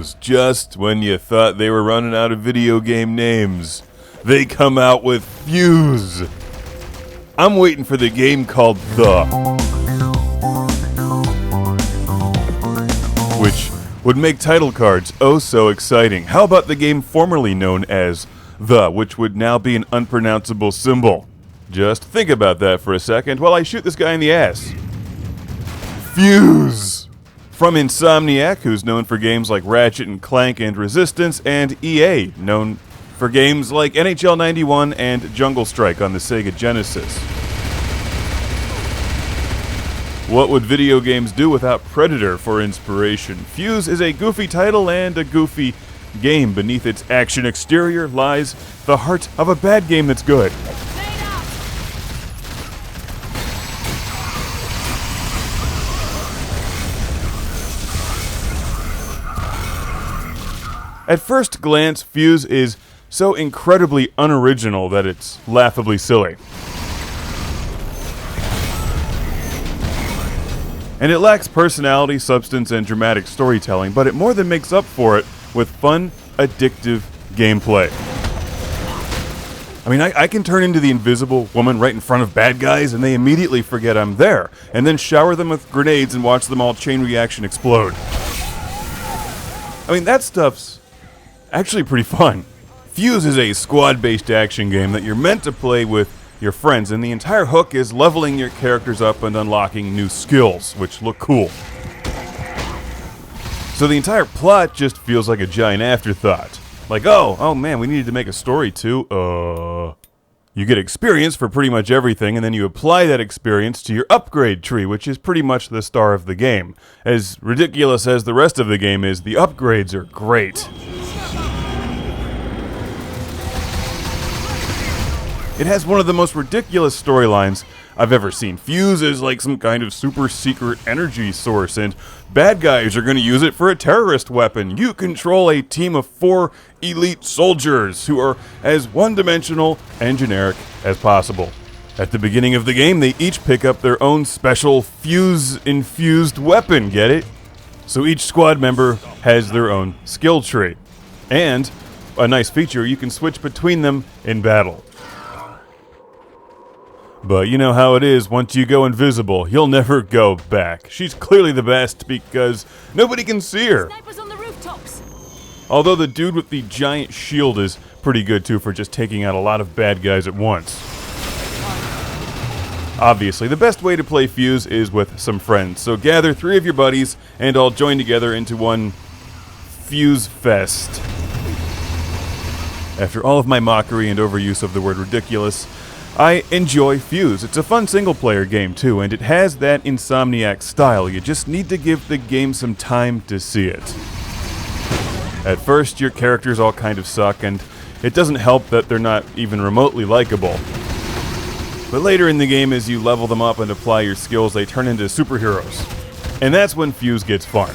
Fuse. Just when you thought they were running out of video game names, they come out with Fuse. I'm waiting for the game called The, which would make title cards oh so exciting. How about the game formerly known as The, which would now be an unpronounceable symbol? Just think about that for a second while I shoot this guy in the ass. Fuse! From Insomniac, who's known for games like Ratchet and Clank and Resistance, and EA, known for games like NHL 91 and Jungle Strike on the Sega Genesis. What would video games do without Predator for inspiration? Fuse is a goofy title and a goofy game. Beneath its action exterior lies the heart of a bad game that's good. At first glance, Fuse is so incredibly unoriginal that it's laughably silly. And it lacks personality, substance, and dramatic storytelling, but it more than makes up for it with fun, addictive gameplay. I mean, I can turn into the invisible woman right in front of bad guys, and they immediately forget I'm there, and then shower them with grenades and watch them all chain reaction explode. I mean, that stuff's actually pretty fun. Fuse is a squad-based action game that you're meant to play with your friends, and the entire hook is leveling your characters up and unlocking new skills, which look cool. So the entire plot just feels like a giant afterthought. Like, oh man, we needed to make a story too. You get experience for pretty much everything, and then you apply that experience to your upgrade tree, which is pretty much the star of the game. As ridiculous as the rest of the game is, the upgrades are great. It has one of the most ridiculous storylines I've ever seen. Fuse is like some kind of super secret energy source, and bad guys are going to use it for a terrorist weapon. You control a team of 4 elite soldiers who are as one-dimensional and generic as possible. At the beginning of the game, they each pick up their own special fuse-infused weapon, get it? So each squad member has their own skill tree. And, a nice feature, you can switch between them in battle. But you know how it is, once you go invisible, you'll never go back. She's clearly the best because nobody can see her. Snipers on the rooftops. Although the dude with the giant shield is pretty good too for just taking out a lot of bad guys at once. Obviously, the best way to play Fuse is with some friends, so gather 3 of your buddies and all join together into one Fuse Fest. After all of my mockery and overuse of the word ridiculous, I enjoy Fuse. It's a fun single-player game, too, and it has that Insomniac style. You just need to give the game some time to see it. At first, your characters all kind of suck, and it doesn't help that they're not even remotely likable. But later in the game, as you level them up and apply your skills, they turn into superheroes. And that's when Fuse gets fun.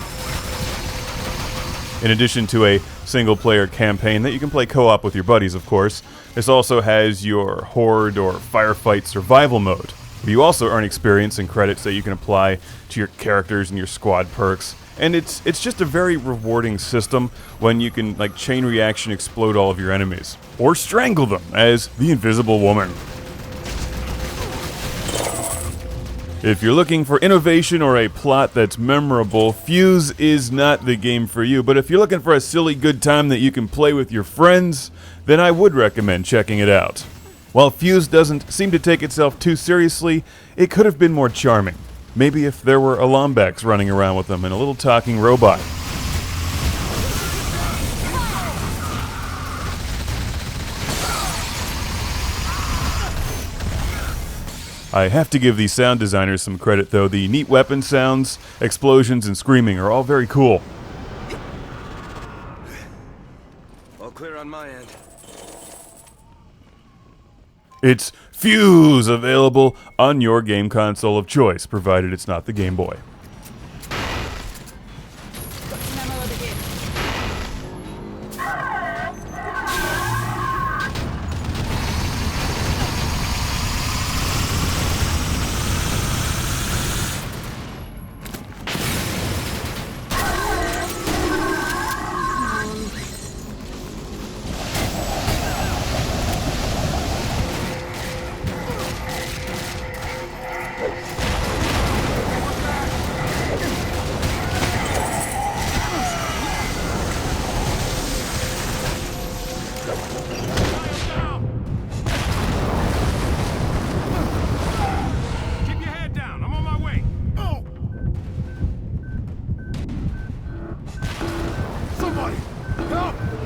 In addition to a single-player campaign that you can play co-op with your buddies, of course, this also has your horde or firefight survival mode, where you also earn experience and credits that you can apply to your characters and your squad perks. And it's just a very rewarding system when you can, like, chain reaction explode all of your enemies. Or strangle them, as the Invisible Woman. If you're looking for innovation or a plot that's memorable, Fuse is not the game for you. But if you're looking for a silly good time that you can play with your friends, then I would recommend checking it out. While Fuse doesn't seem to take itself too seriously, it could have been more charming. Maybe if there were Alombacs running around with them and a little talking robot. I have to give these sound designers some credit, though. The neat weapon sounds, explosions, and screaming are all very cool. All clear on my end. It's Fuse, available on your game console of choice, provided it's not the Game Boy. Help!